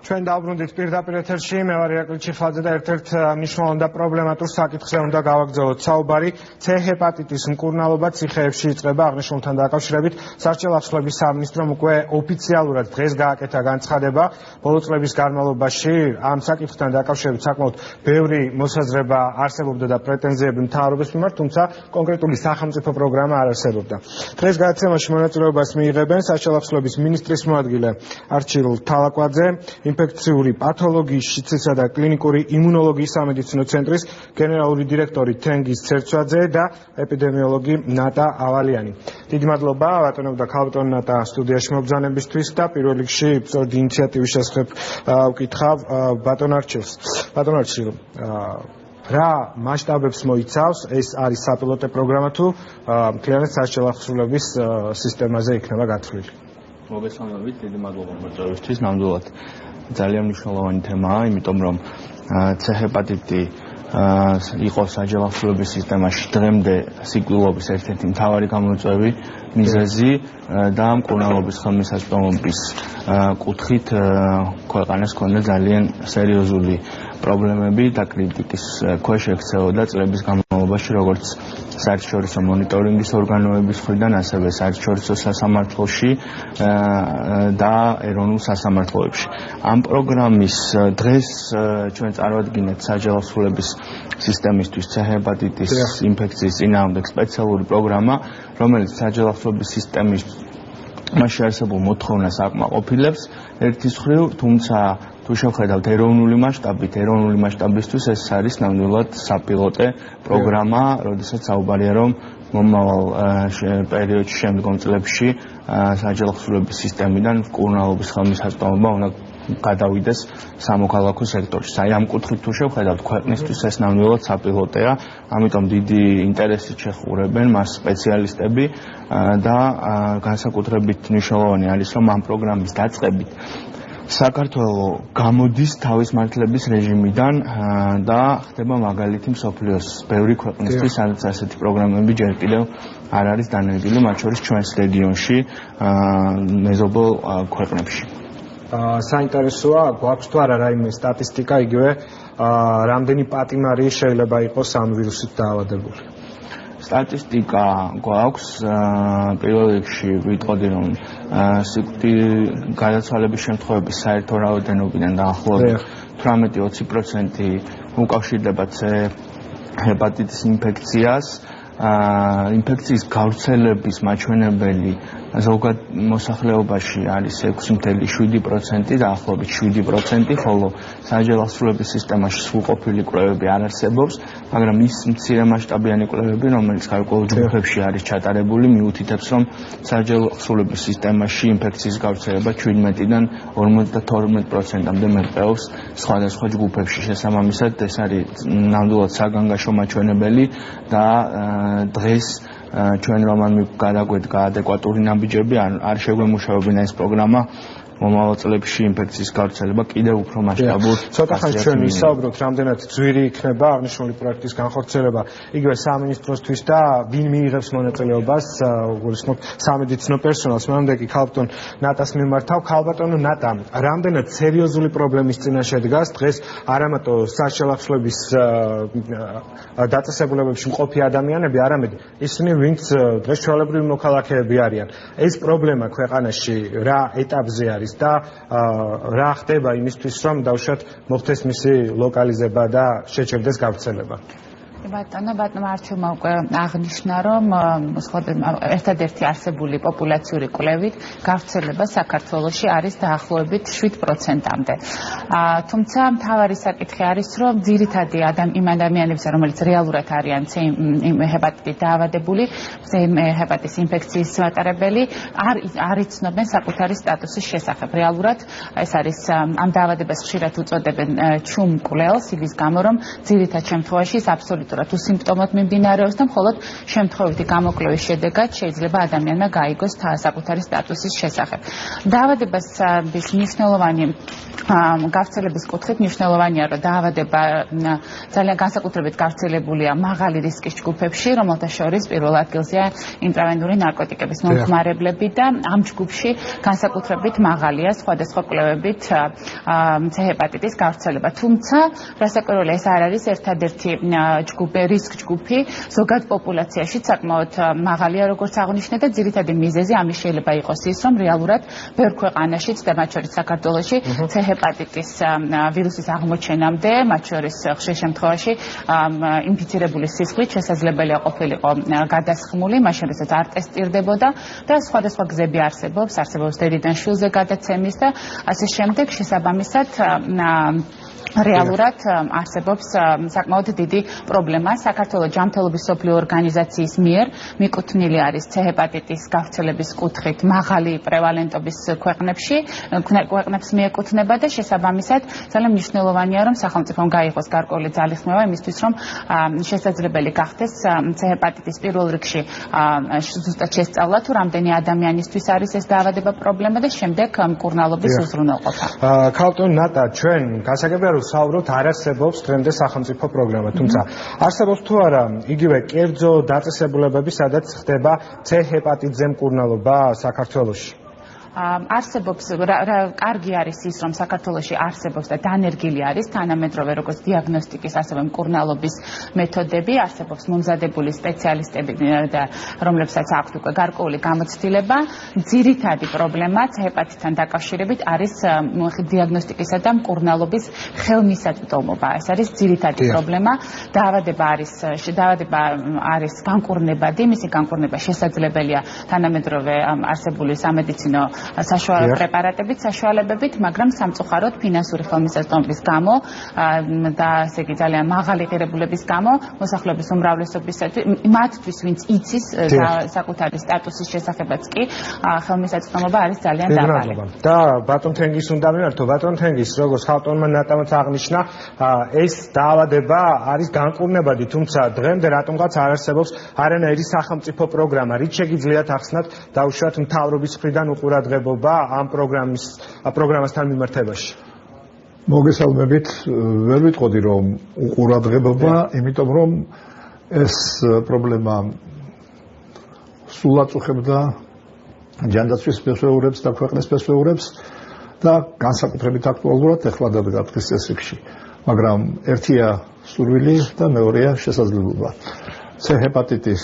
ჩვენ დავბრუნდით პირდაპირ ეთერში, მე ვარ ირაკლი ჩიხლაძე და ერთ-ერთ მნიშვნელოვან და პრობლემატურ საკითხზე უნდა გავაგრძელოთ საუბარი. C ჰეპატიტის მკურნალობა ციხეებში იწყება აღნიშნულთან დაკავშირებით. სასჯელ ახსნების სამინისტრომ უკვე ოფიციალურად დღეს გააკეთა განცხადება. ბოლო წლების განმავლობაში ამ საკითხთან დაკავშირებით საკმაოდ ბევრი მოსაზრება არსებობდა და პრეტენზიები მთავრობის მიმართ, თუმცა კონკრეტული სახელმწიფო პროგრამა არ არსებობდა. დღეს გადაცემაში მონაწილეობას მიიღებენ სასჯელ ახსნების მინისტრის მოადგილე არჩილ თალაკვაძე, ინფექციური პათოლოგიის, შიდსისა და კლინიკური იმუნოლოგიის სამედიცინო ცენტრის გენერალური დირექტორი თენგიზ ცერცვაძე და ეპიდემიოლოგი ნატა ავალიანი. დიდი მადლობა ბატონო და ქალბატონ ნატა სტუდიაში მობრძანებისთვის და პირველ რიგში ბრძოლდი ინიციატივის შესახებ ვკითხავ ბატონ არჩილს. ბატონ არჩილ, რა მასშტაბებს მოიცავს ეს არის საპილოტო პროგრამა თუ მთლიანად სასჯელ ახსნების სისტემაზე იქნება გათვლილი? მოგესალმებით, დიდი მადლობა მოწვევისთვის. ნამდვილად ძალიან მნიშვნელოვანი თემაა, იმიტომ რომ C ჰეპატიტი იყო სასჯელ ახსნების სისტემაში დღემდე სიკვდილობის ერთ-ერთი მთავარი გამოწვევი მიზეზი და მკურნალობის ხელმისაწვდომობის კუთხით ქვეყანას ჰქონდა ძალიან სერიოზული პრობლემები და კრიტიკის ქვეშ ექცეოდა წლების განმავლობაში, როგორც საერთაშორისო მონიტორინგის ორგანოების მხრიდან, ასევე საერთაშორისო სასამართლოში და ეროვნულ სასამართლოებში. ამ პროგრამის დღეს ჩვენ წარვადგინეთ სასჯელ ახსნების სისტემისთვის C ჰეპატიტის ინფექციის წინააღმდეგ სპეციალური პროგრამა, რომელიც სასჯელ ახსნების სისტემის მასში არსებულ მოთხოვნას აკმაყოფილებს ერთის მხრივ, თუმცა თუ შევხედავთ ეროვნული მასშტაბისთვის ეს არის ნამდვილად საპილოტე პროგრამა, როდესაც საუბარია რომ მომავალ პერიოდში შემდგომ წლებში სასჯელ ახსნების სისტემიდან მკურნალობის ხელმისაწვდომობა უნდა გადავიდეს სამოქალაქო სექტორში. აი ამ კუთხით თუ შევხედავთ, ქვეყნისთვის ეს ნამდვილად საპილოტეა, ამიტომ დიდი ინტერესით შეხურებენ მას სპეციალისტები და განსაკუთრებით მნიშვნელოვანი არის, რომ ამ პროგრამის დაწყებით საქართველო გამოდის თავის მართლების რეჟიმიდან და ხდება მაგალითი მსოფლიოს ბევრი ქვეყნისთვის, სადაც ასეთი პროგრამები ჯერ კიდევ არ არის დანერგილი, მათ შორის ჩვენს რეგიონში, მეზობელ ქვეყნებში. საინტერესოა, გვაქვს თუ არა რაიმე სტატისტიკა, იგივე რამდენი პატიმარი შეიძლება იყოს ამ ვირუსით დაავადებული? სტატისტიკა გვაქვს, პირველ რიგში ვიტყოდი, რომ გადაცვალების შემთხვევების საერთო რაოდენობიდან დაახლოებით 18-20% უკავშირდება C ჰეპატიტის ინფექციას. ინფექციის გავრცელების მაჩვენებელი ზოგად მოსახლეობაში არის 6.7%, დაახლოებით 7%, ხოლო სასჯელ ახსნების სისტემაში სრულყოფილი კვლევები არ არსებობს, მაგრამ ის მცირე მასშტაბიანი კვლევები, რომელიც გარკვეულ ჯგუფებში არის ჩატარებული, მიუთითებს, რომ სასჯელ ახსნების სისტემაში ინფექციის გავრცელება 17-დან 52%-მდე მერყეობს სხვადასხვა ჯგუფებში. შესაბამისად, ეს არის ნამდვილად საგანგაშო მაჩვენებელი და დღეს ჩვენ რომან გადაგვედგა ადეკვატური ნაბიჯები, არ შეგვემუშავებინა ეს პროგრამა მომავალ წლებში ინფექციის გავრცელება კიდევ უფრო მასშტაბურ. ცოტა ხანს ჩვენ ვისაუბროთ, რამდენად ძვირი იქნება აღნიშნული პროექტის განხორციელება იგივე სამინისტროსთვის და ვინ მიიღებს მონაწილეობას, უგულისხმობ სამედიცინო პერსონალს. მანამდე კი ქალბატონ ნატას მიმართავ. ქალბატონო ნატა, რამდენად სერიოზული პრობლემის წინაშე დგას დღეს არამატო სასჯელ ახსნების დაწესებულებებში მყოფი ადამიანები, არამედ ისინი, ვინც დღეს ჩვეულებრივი მოქალაქეები არიან. ეს პრობლემა ქვეყანაში რა ეტაპზე არის და რა ხდება იმისთვის, რომ დავუშვათ მოხდეს მისი ლოკალიზება და შეჩერდეს გავრცელება? ბატონო არჩილმა უკვე აღნიშნა, რომ ერთადერთი არსებული პოპულაციური კვლევით გავრცელება საქართველოში არის დაახლოებით 7%-მდე. თუმცა მთავარი საკითხი არის, რომ ძირითადი იმ ადამიანებზე, რომელიც რეალურად არიან ჰეპატიტით დაავადებული, ჰეპატიტის ინფექციის მატარებელი, არ იცნობენ საკუთარი სტატუსის შესახებ. რეალურად ეს არის ამ დაავადებას ხშირად უწოდებენ ჩუმ კვლელს, იმის გამო, რომ ძირითად შემთხვევაში აბსოლუტურად უსწრაფ სიმპტომად მიმდინარეობს და მხოლოდ შემთხვევითი გამოკვლევის შედეგად შეიძლება ადამიანმა გაიგოს საკუთარი სტატუსის შესახებ. დაავადების მნიშვნელოვანი გავრცელების კუთხით მნიშვნელოვანია, რომ დაავადება ძალიან განსაკუთრებით გავრცელებულია მაღალი რისკის ჯგუფებში, რომელთა შორის პირველ ადგილზეა ინტრავენური ნარკოტიკების მომხმარებლები და ამ ჯგუფში განსაკუთრებით მაღალია სხვადასხვა კვლევებით C ჰეპატიტის გავრცელება. თუმცა, რასაკვირველია, ეს არ არის ერთადერთი რისკ ჯგუფი, ზოგად პოპულაციაში საკმაოდ მაღალია, როგორც აღნიშნე და ძირითადი მიზეზი ამის შეიძლება იყოს ის, რომ რეალურად ბევრ ქვეყანაშიც და მათ შორის საქართველოში C ჰეპატიტის ვირუსის აღმოჩენამდე, მათ შორის ხშირ შემთხვევაში ინფიცირებული სისხლით შესაძლებელია ყოფილიყო გადასხმული, მას შემეცაც არ ტესტირდებოდა და სხვადასხვა გზები არსებობს დედიდან შვილზე გადაცემის და ასე შემდეგ შესაბამისად რეალურად არსებობს საკმაოდ დიდი პრობლემა. საქართველოს ჯანმრთელობის მსოფლიო ორგანიზაციის მიერ მიკუთვნილი არის C ჰეპატიტის გავრცელების კუთხით მაღალი პრევალენტობის ქვეყნებს მიეკუთვნება და შესაბამისად ძალიან მნიშვნელოვანია, რომ სახელმწიფომ გაიღოს გარკვეული ძალისხმევა იმისთვის, რომ შესაძლებელი გახდეს C ჰეპატიტის პირველ რიგში ზუსტად შესწავლა, თუ რამდენი ადამიანისთვის არის ეს დაავადება პრობლემა და შემდეგ მკურნალობის უზრუნველყოფა. ქალბატონ ნატა, ჩვენ გასაგებია რომ საუბრობთ არ არსებობს დღემდე სახელმწიფო პროგრამა, თუმცა არსებობს თუ არა იგივე კერძო დაწესებულებები, სადაც ხდება C ჰეპატიტზე მკურნალობა საქართველოში? არსებობს, კარგი არის ის, რომ საქართველოში არსებობს და დანერგილი არის თანამედროვე როგორც დიაგნოსტიკის, ასევე მკურნალობის მეთოდები, არსებობს მომზადებული სპეციალისტები, რომლებსაც აქვთ უკვე გარკვეული გამოცდილება. ძირითადი პრობლემა C ჰეპატიტთან დაკავშირებით არის დიაგნოსტიკისა და მკურნალობის ხელმისაწვდომობა. ეს არის ძირითადი პრობლემა. დაავადება არის განკურნებადი, მისი განკურნება შესაძლებელია თანამედროვე არსებული სამედიცინო პრეპარატებით, საშუალებებით, მაგრამ სამწუხაროდ ფინანსური ხელმისაწვდომობის გამო და ესე იგი ძალიან მაღალი ღირებულების გამო მოსახლეობის უმრავლესობისათვის, მათთვის, ვინც იცის საკუთარი სტატუსის შესახებაც კი ხელმისაწვდომობა არის ძალიან დაბალი. და ბატონ თენგის უნდა მიმართო, ბატონ თენგის, როგორც ხალბატონმა ნატამაც აღნიშნა, ეს დაავადება არის განკურნებადი, თუმცა დღემდე რატომღაც არ არსებობს არანაირი სახელმწიფო პროგრამა. რით შეგიძლიათ ახსნათ დაუშვათ მთავრობის მხრიდან უყურადღება ამ პროგრამასთან მიმართებაში? მოგესალმებით, ვერ ვიტყოდი რომ უყურადღება, იმიტომ რომ ეს პრობლემა სულად უხებდა ჯანდაცვის სპეციალურებს და ქვეყნის სპეციალურებს და განსაკუთრებით აქტუალურად ეხლა დადგეს წესრიგში. მაგრამ ერთია სურვილი და მეორეა შესაძლებლობა. C ჰეპატიტის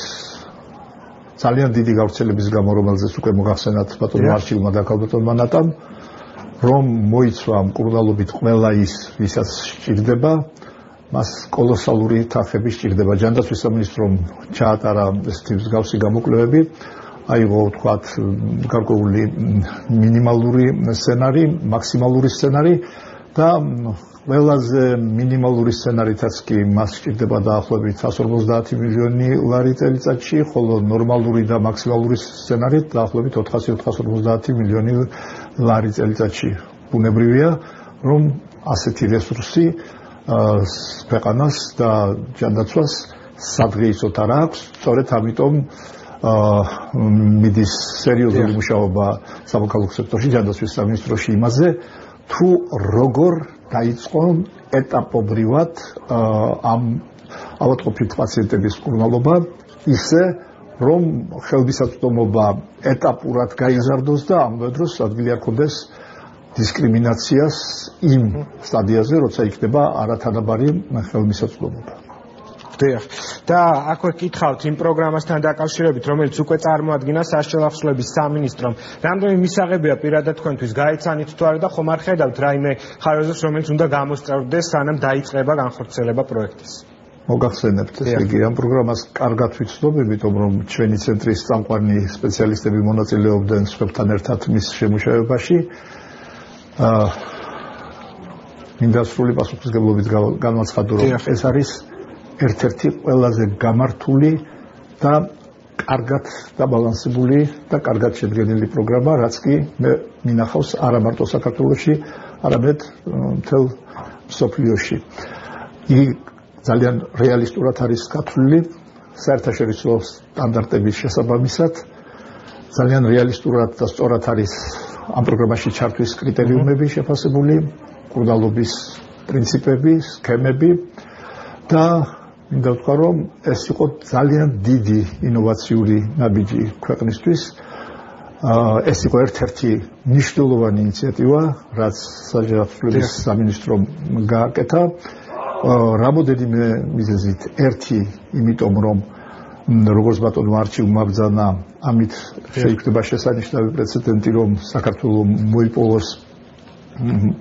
ძალიან დიდი გავრცელების გამო, რომელზეც უკვე მოგახსენათ ბატონ მარჩილმა და ქალბატონმა ნატამ, რომ მოიცვა მკურნალობით ყველა ის, ვისაც სჭირდება, მას კოლოსალური თანხები სჭირდება. ჯანდაცვის სამინისტრომ ჩაატარა ესეთი მსგავსი გამოკვლევები, აიღო ვთქვათ გარკვეული მინიმალური სცენარი, მაქსიმალური სცენარი და ყველაზე მინიმალური სცენარითაც კი მას სჭირდება დაახლოებით 150 მილიონი ლარი წელიწადში, ხოლო ნორმალური და მაქსიმალური სცენარით დაახლოებით 450 მილიონი ლარი წელიწადში. ბუნებრივია, რომ ასეთი რესურსი ქვეყანას და ჯანდაცვას სადღეისოდ არ აქვს, სწორედ ამიტომ მიდის სერიოზული მუშაობა სამოქალაქო სექტორში, ჯანდაცვის სამინისტროში იმაზე, თუ როგორ დაიწყო ეტაპობრივად ამ ავადმყოფი პაციენტების მკურნალობა, ისე რომ ხელმისაწვდომობა ეტაპურად გაიზარდოს და ამავე დროს ადგილი არ ქონდეს დისკრიმინაციას იმ სტადიაზე, როცა იქნება არათანაბარი ხელმისაწვდომობა. და აქვე კითხავთ იმ პროგრამასთან დაკავშირებით, რომელიც უკვე წარმოადგინა სასჯელ ახსნების სამინისტრომ. რამდენი მისაღებია პირადად თქვენთვის გაიცანით თუ არა და ხომ არ ხედავთ რაიმე ხარვეზებს, რომელიც უნდა გამოსწორდეს, სანამ დაიწყება განხორციელება პროექტის? მოგახსენებთ, ესე იგი, ამ პროგრამას კარგად ვიცნობ, იმიტომ რომ ჩვენი ცენტრის წამყვანი სპეციალისტები მონაწილეობდნენ სხვებთან ერთად მის შემუშავებაში. მინდა სრული პასუხისმგებლობით განვაცხადო, რომ ეს არის ერთ-ერთი ყველაზე გამართული და კარგად დაბალანსებული და კარგად შედგენილი პროგრამა, რაც კი მე მინახავს არა მარტო საქართველოში, არამედ მთელ მსოფლიოში. იგი ძალიან რეალისტურად არის გათვლილი საერთაშორისო სტანდარტების შესაბამისად. ძალიან რეალისტურად და სწორად არის ამ პროგრამაში ჩართვის კრიტერიუმები შეფასებული, მკურნალობის პრინციპები, სქემები და მინდა ვთქვა, რომ ეს იყო ძალიან დიდი ინოვაციური ნაბიჯი ქვეყნისთვის. ეს იყო ერთ-ერთი მნიშვნელოვანი ინიციატივა, რაც საჯარისმის სამინისტრომ გააკეთა. რამოდენიმე მიზეზით, ერთი, იმიტომ რომ როგორც ბატონო არჩილმა ბრძანა, ამით შეიქმნება შესანიშნავი პრეცედენტი, რომ საქართველოს მოიპოვოს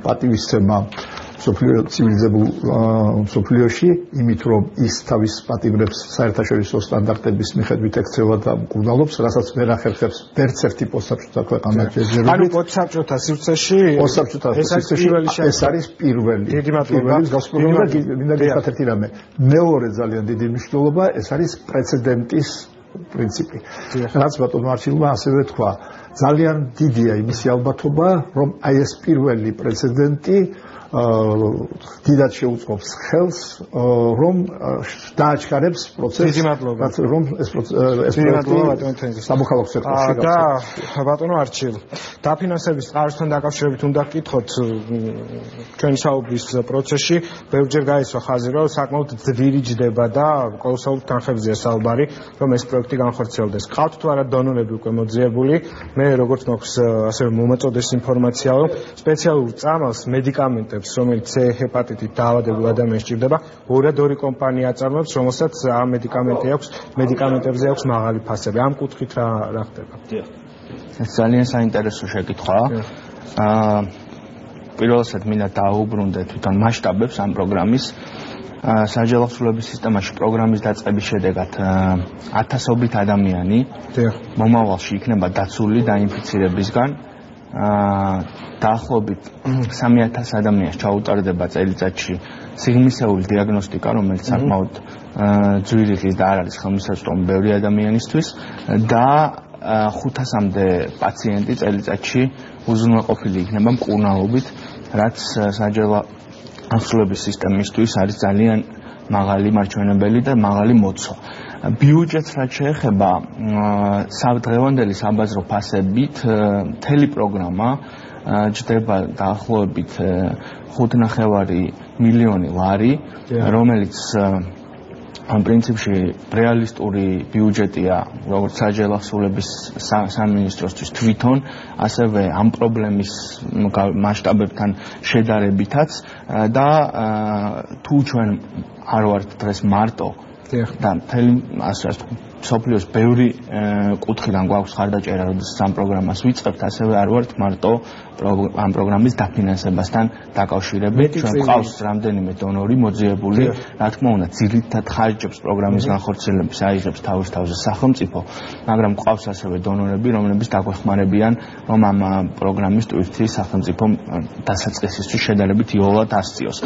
პატივისცემა ცივილიზებულ მსოფლიოში, იმით რომ ის თავის პატიმრებს საერთაშორისო სტანდარტების მიხედვით ექცევა და მკურნალობს, რასაც ვერ ახერხებს ვერც ერთი პოსტსაბჭოთა ქვეყანა ჯერჯერობით. ანუ პოსტსაბჭოთა სივრცეში ეს არის პირველი. დიდი მადლობა. მინდა გითხრათ ერთი რამე. მეორე ძალიან დიდი მნიშვნელობა, ეს არის პრეცედენტის პრინციპი. რაც ბატონო არჩილმა ასევე თქვა, ძალიან დიდია იმისი ალბათობა, რომ აი ეს პირველი პრეცედენტი დიდად შეუწყობს ხელს, რომ დააჩქარებს პროცესს, რომ ეს პროცესი სამოქალაქო სექტორში და ბატონო არჩილ, დაფინანსების წყაროსთან დაკავშირებით უნდა გკითხოთ ჩვენი საუბრის პროცესში, ბევრჯერ გაისვა ხაზი, რომ საკმაოდ ძლიერი ჯდება და კოლოსალურ თანხებზეა საუბარი, რომ ეს პროექტი განხორციელდეს. ყავთ თუ არა დონორები უკვე მოძიებული, მე როგორც მაქვს ასევე მომაწოდეს ინფორმაცია, რომ სპეციალურ წამალს მედიკამენტებს, რომელიც C ჰეპატიტით დაავადებულ ადამიანს სჭირდება, ორად-ორი კომპანია აწარმოებს, რომელსაც ამ მედიკამენტებზე აქვს მაღალი ფასები. ამ კუთხით რა ხდება? ეს ძალიან საინტერესო შეკითხვაა. პირველად მინდა დაუბრუნდე თვითონ მასშტაბებს ამ პროგრამის. საჯელახსოვრების სისტემაში პროგრამის დაწყების შედეგად ათასობით ადამიანი მომავალში იქნება დაცული დაინფიცირებისგან. დაახლოებით 3000 ადამიანს ჩაუტარდება წელიწადში სიღრმისეული დიაგნოსტიკა, რომელიც საკმაოდ ძვირი ხის და არ არის ხელმისაწვდომი ბევრი ადამიანისთვის და 500-მდე პაციენტი წელიწადში უზრუნველყოფილი იქნება მკურნალობით, რაც საჯელახსოვრების სისტემისთვის არის ძალიან მაღალი მარჩვენებელი და მაღალი მოცვა. ბიუჯეტს რაც შეეხება დღევანდელი საბაზრო ფასებით, მთელი პროგრამა ჯდება დაახლოებით 5.5 მილიონი ლარი, რომელიც პრინციპში რეალისტური ბიუჯეტია როგორც საჯელახსოვრების სამინისტროსთვის თვითონ, ასევე ამ პრობლემის მასშტაბებთან შედარებითაც და თუ ჩვენ არ ვართ დღეს მარტო და მთელი მსოფლიოს ბევრი კუთხიდან გვაქვს ხარდაჭერა, როდესაც ამ პროგრამას ვიწყებთ, ასევე არ ვართ მარტო ამ პროგრამის დაფინანსებასთან დაკავშირებით. ჩვენ გვყავს რამდენიმე დონორი მოძიებული, რა თქმა უნდა, ძირითად ხარჯებს პროგრამის განხორციელებას აიღებს თავის თავზე სახელმწიფო, მაგრამ გვყავს ასევე დონორები, რომლებიც დაგვეხმარებიან, რომ ამ პროგრამის ტვირთი სახელმწიფო დასაწყისისთვის შედარებით იოლად ასწიოს.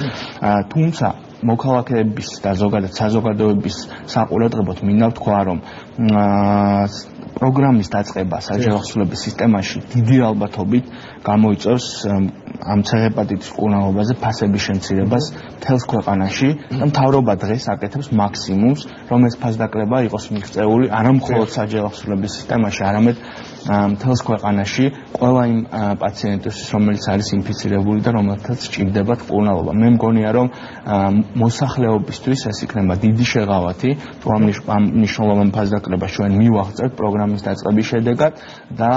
თუმცა მოქალაქეების და ზოგადად საზოგადოების საყურადღებოდ მინდა ვთქვა, რომ პროგრამის დაწყება საჯელახსოვრების სისტემაში დიდი ალბათობით გამოიწვევს ამ C ჰეპატიტის მკურნალობაზე ფასების შემცირებას მთელს ქვეყანაში და მთავრობა დღეს აკეთებს მაქსიმუმს, რომ ეს ფასდაკლება იყოს მიღწეული არა მხოლოდ საჯელახსოვრების სისტემაში, არამედ მთელს ქვეყანაში ყველა იმ პაციენტისთვის, რომელიც არის ინფიცირებული და რომელთაც სჭირდებათ მკურნალობა. მე მგონია, რომ მოსახლეობისთვის ეს იქნება დიდი შეღავათი, თუ ამ მნიშვნელოვან ფასდაკლებას ჩვენ მივაღწევთ პროგრამის დაწყების შედეგად და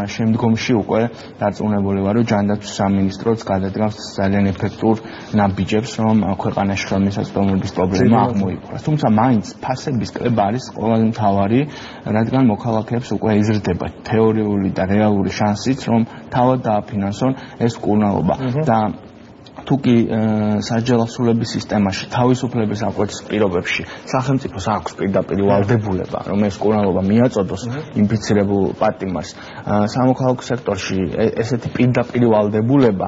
შემდგომში უკვე დარწმუნებული ვარ, რომ ჯანდაცვის სამინისტროც გადადგამს ძალიან ეფექტურ ნაბიჯებს, რომ ქვეყანაში ხელმისაწვდომობის პრობლემა აღმოიფხვრას. თუმცა მაინც ფასების კრება არის ყველაზე მთავარი, რადგან მოქალაქეებს უკვე იზრდება თეორიული და რეალური შანსიც, რომ თავად დააფინანსონ ეს მკურნალობა და თუკი საჯელახსოვრების სისტემაში თავისუფლების აღკვეცის პირობებში სახელმწიფოს აქვს პირდაპირ ვალდებულება, რომ ეს მკურნალობა მიაწოდოს ინფიცირებულ პატიმარს, სამოქალაქო სექტორში ესეთი პირდაპირ ვალდებულება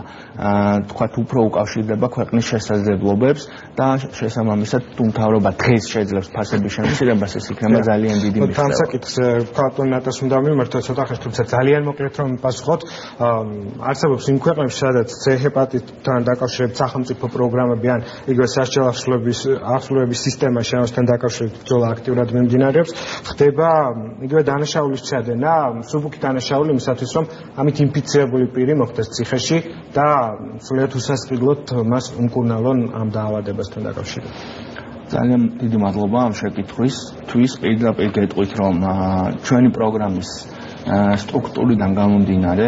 თქვათ უფრო უკავშირდება ქვეყნის შესაძლებლობებს და შესაბამისად თუ მთავრობა დღეს შეძლებს ფასების შემცირებას, ეს იქნება ძალიან დიდი მნიშვნელობა. დამსაკითხს ბატონ ნატას უნდა მიმართოთ ცოტა ხანს, თუმცა ძალიან მოკლედ რომ პასუხოთ, არსებობს იმ ქვეყნებში, სადაც C ჰეპატიტთან დაკავშირებით სახელმწიფო პროგრამები ან იგივე სასჯელ აღსრულების სისტემაში ამასთან დაკავშირებით ბრძოლა აქტიურად მიმდინარეობს. ხდება იგივე დანაშაულის ჩადენა, მსუბუქი დანაშაული იმისათვის, რომ ამით ინფიცირებული პირი მოხდეს ციხეში და სრულიად უსასყიდლოდ მას უმკურნალონ ამ დაავადებასთან დაკავშირებით. ძალიან დიდი მადლობა ამ შეკითხვისთვის. პირდაპირ გეტყვით, რომ ჩვენი პროგრამის სტრუქტურიდან გამომდინარე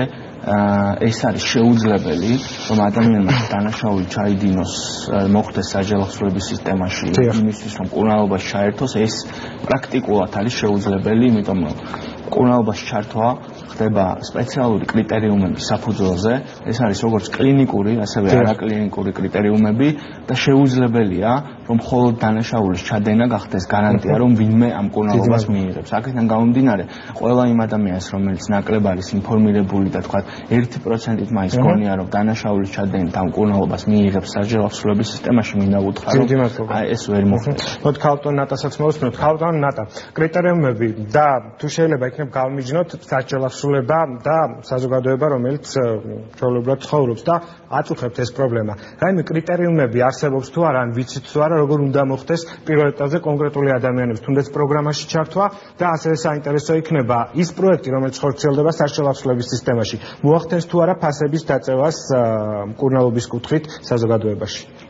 ეს არის შეუძლებელი, რომ ადამიანმა დანაშაული ჩაიდინოს, მოხდეს სასჯელ აღსრულების სისტემაში, იმისთვის რომ მკურნალობაში ჩაერთოს, ეს პრაქტიკულად არის შეუძლებელი, იმიტომ რომ მკურნალობაში ჩართვა ხდება სპეციალური კრიტერიუმების საფუძველზე, ეს არის როგორც კლინიკური, ასევე არაკლინიკური კრიტერიუმები და შეუძლებელია, რომ მხოლოდ დანაშაულის ჩადენა გახდეს გარანტია, რომ ვინმე ამ მკურნალობას მიიღებს. აქედან გამომდინარე, ყველა იმ ადამიანს, რომელიც ნაკლებ არის ინფორმირებული და თქვა 1%-ით მაინც გონია, რომ დანაშაულის ჩადენით ამ მკურნალობას მიიღებს სასჯელ აღსრულების სისტემაში, მინდა უთხრა, რომ ეს ვერ მოხდეს. მოდი ქალბატონ ნატასაც მოვსმენთ. ქალბატონ ნატა, კრიტერიუმები და თუ შეიძლება იქნებ გავმიჯნოთ სასჯელ აღსრულება და საზოგადოება, რომელიც ჩვეულებრივად ცხოვრობს და აწუხებთ ეს პრობლემა. რაიმე კრიტერიუმები არსებობს თუ არა, ან ვიცით თუ არა, როგორ უნდა მოხდეს პირველ ეტაპზე კონკრეტული ადამიანების თუნდაც პროგრამაში ჩართვა და ასევე საინტერესო იქნება ის პროექტი, რომელიც ხორციელდება სასჯელ აღსრულების სისტემაში. მოახდენს თუ არა ფასების დაწევას მკურნალობის კუთხით საზოგადოებაში.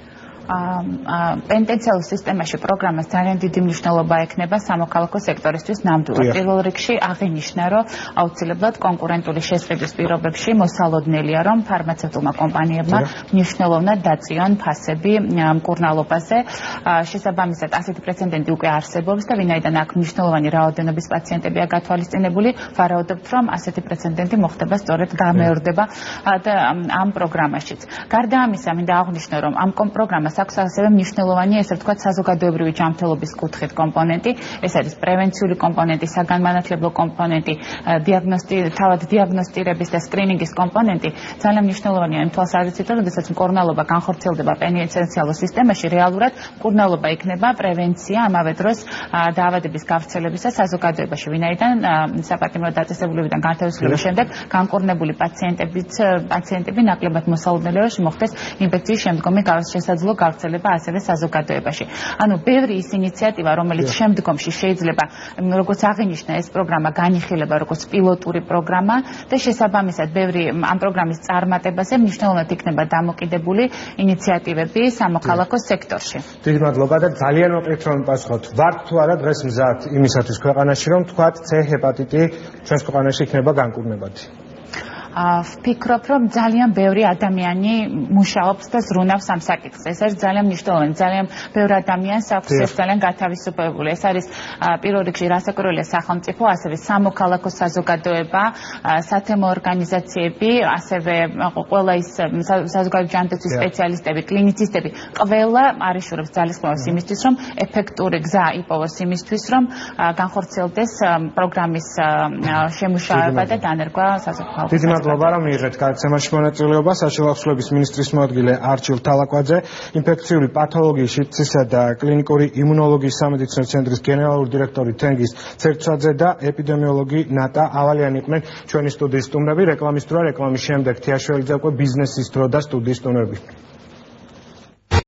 პენტენციალურ სისტემაში პროგრამას ძალიან დიდი მნიშვნელობა ექნება სამოქალაქო სექტორისთვის ნამდვილად. პირველ რიგში აღინიშნა, რომ აუცილებლად კონკურენტული შესყიდვის პირობებში მოსალოდნელია, რომ ფარმაცევტულმა კომპანიებმა მნიშვნელოვნად დაწიონ ფასები მკურნალობაზე. შესაბამისად, ასეთი პრეცედენტი უკვე არსებობს და ვინაიდან აქ მნიშვნელოვანი რაოდენობის პაციენტებია გათვალისწინებული, ვარაუდობთ, რომ ასეთი პრეცედენტი მოხდება სწორედ გამეორდება და ამ პროგრამაშიც. გარდა ამისა, მინდა აღვნიშნო, რომ ამ პროგრამას აქვს ასევე მნიშვნელოვანი, ესე ვთქვათ, საზოგადოებრივი ჯანმრთელობის კუთხით კომპონენტი. ეს არის პრევენციული კომპონენტი, საგანმანათლებლო კომპონენტი, თავად დიაგნოსტირების და სკრინინგის კომპონენტი. ძალიან მნიშვნელოვანია იმ თვალსაზრისით, რომ როდესაც მკურნალობა განხორციელდება პენტენციალურ სისტემაში, რეალურად მკურნალობა იქნება პრევენცია, ამავე დროს დაავადების გავრცელებისა საზოგადოებაში. ვინაიდან საპატიმრო დაწესებულებიდან განთავისუფლების შემდეგ განკურნებული პაციენტები ნაკლებად მოსალოდნელია, რომ მოხდეს ინფექციის შემდგომი შესაძლო გავრცელება ასევე საზოგადოებაში. ანუ ბევრი ის ინიციატივა, რომელიც შემდგომში შეიძლება, როგორც აღინიშნა, ეს პროგრამა განიხილება როგორც პილოტური პროგრამა და შესაბამისად ბევრი ამ პროგრამის წარმატებაზე მნიშვნელოვნად იქნება დამოკიდებული ინიციატივები სამოქალაქო სექტორში. დიდი მადლობა და ძალიან მოკლედ რომ პასუხოთ. ვართ თუ არა დღეს მზად იმისათვის ქვეყანაში, რომ თქვათ C ჰეპატიტი ჩვენს ქვეყანაში იქნება განკურნებადი? ვფიქრობ, რომ ძალიან ბევრი ადამიანი მუშაობს და ზრუნავს ამ საკითხზე. ეს არის ძალიან მნიშვნელოვანი. ძალიან ბევრი ადამიანს აქვს ეს ძალიან გათავისუფლებული. ეს არის პირველ რიგში რასაკვირველია სახელმწიფო, ასევე სამოქალაქო საზოგადოება, სათემო ორგანიზაციები, ასევე ყველა ის საზოგადოებრივი ჯანმრთელობის სპეციალისტები, კლინიცისტები, ყველა არიშურებს ძალისხმევას იმისთვის, რომ ეფექტური გზა იპოვოს იმისთვის, რომ განხორციელდეს პროგრამის შემუშავება და დანერგვა საზოგადოებაში. მადლობა რომ მიიღეთ გადაცემაში მონაწილეობა. სასჯელ აღსრულების მინისტრის მოადგილე არჩილ თალაკვაძე, ინფექციური პათოლოგიის, შიდსისა და კლინიკური იმუნოლოგიის სამედიცინო ცენტრის გენერალური დირექტორი თენგიზ ცერცაძე და ეპიდემიოლოგი ნატა ავალიანი იყვნენ ჩვენი სტუდიის სტუმრები. რეკლამის დროა, რეკლამის შემდეგ თიაშველიძე უკვე ბიზნესის დრო და სტუდიის სტუმრები.